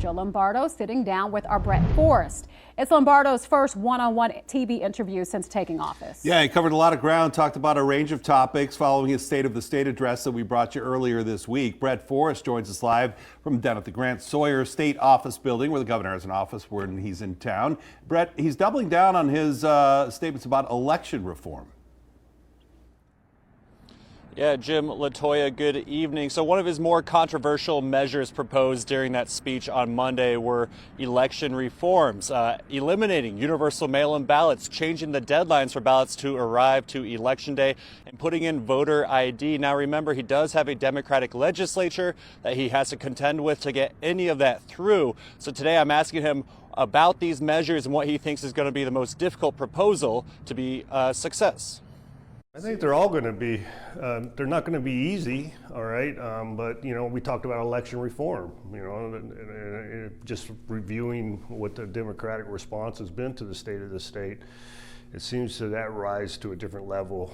Joe Lombardo sitting down with our Brett Forrest. It's Lombardo's first one-on-one TV interview since taking office. Yeah, he covered a lot of ground, talked about a range of topics following his State of the State address that we brought you earlier this week. Brett Forrest joins us live from down at the Grant Sawyer State Office building where the governor has an office when he's in town. Brett, he's doubling down on his statements about election reform. Yeah, Jim, Latoya, good evening. So one of his more controversial measures proposed during that speech on Monday were election reforms, eliminating universal mail-in ballots, changing the deadlines for ballots to arrive to Election Day, and putting in voter ID. Now, remember, he does have a Democratic legislature that he has to contend with to get any of that through. So today I'm asking him about these measures and what he thinks is going to be the most difficult proposal to be a success. I think they're all going to be, they're not going to be easy, all right, but, you know, we talked about election reform, you know, and just reviewing what the Democratic response has been to the state of the state. It seems to that rise to a different level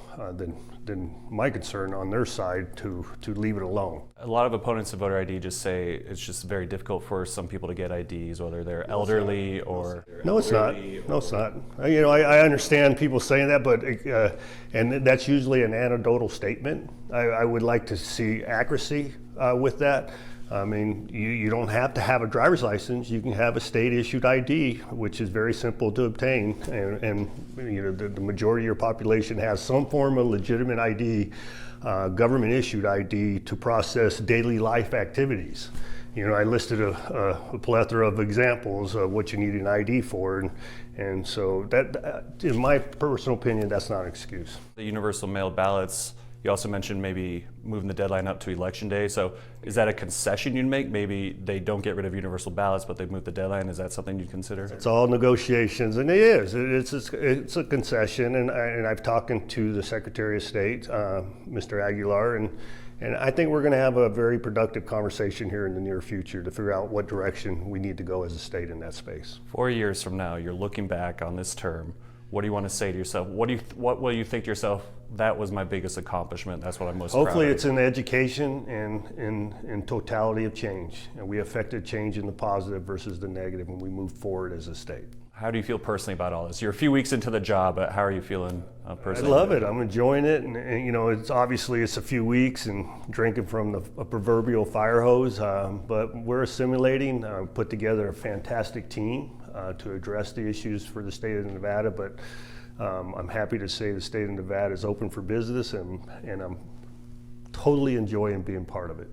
than my concern on their side to leave it alone. A lot of opponents of voter ID just say it's just very difficult for some people to get IDs, whether they're elderly or... No, it's not. No, it's not. You know, I understand people saying that, but, and that's usually an anecdotal statement. I would like to see accuracy with that. I mean, you don't have to have a driver's license. You can have a state-issued ID, which is very simple to obtain, and you know the majority of your population has some form of legitimate ID, government-issued ID to process daily life activities. You know, I listed a plethora of examples of what you need an ID for, and so that, in my personal opinion, that's not an excuse. The universal mail ballots. You also mentioned maybe moving the deadline up to Election Day. So is that a concession you'd make? Maybe they don't get rid of universal ballots, but they move the deadline. Is that something you'd consider? It's all negotiations, and it is. It's a concession, and I've talked to the Secretary of State, Mr. Aguilar, and I think we're going to have a very productive conversation here in the near future to figure out what direction we need to go as a state in that space. 4 years from now, you're looking back on this term. What do you want to say to yourself? What will you think to yourself? That was my biggest accomplishment. That's what I'm most proud of. Hopefully it's in education and in totality of change. And we affected change in the positive versus the negative when we move forward as a state. How do you feel personally about all this? You're a few weeks into the job, but how are you feeling personally? I love it. I'm enjoying it. And you know, it's obviously it's a few weeks and drinking from a proverbial fire hose, but we're assimilating, put together a fantastic team to address the issues for the state of Nevada, but I'm happy to say the state of Nevada is open for business, and I'm totally enjoying being part of it.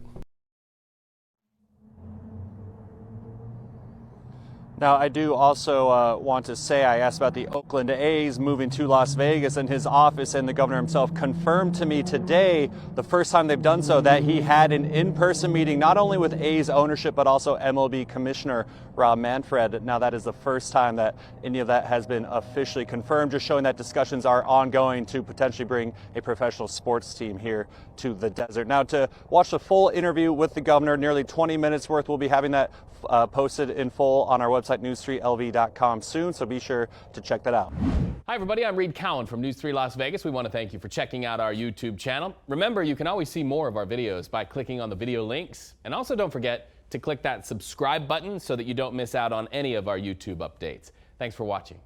Now, I do also want to say I asked about the Oakland A's moving to Las Vegas, and his office and the governor himself confirmed to me today, the first time they've done so, that he had an in-person meeting not only with A's ownership but also MLB Commissioner Rob Manfred. Now, that is the first time that any of that has been officially confirmed, just showing that discussions are ongoing to potentially bring a professional sports team here to the desert. Now, to watch the full interview with the governor, nearly 20 minutes worth, we'll be having that posted in full on our website, news3lv.com soon, so be sure to check that out. Hi everybody, I'm Reed Cowan from News 3 Las Vegas. We want to thank you for checking out our YouTube channel. Remember, you can always see more of our videos by clicking on the video links, and also don't forget to click that subscribe button so that you don't miss out on any of our YouTube updates. Thanks for watching.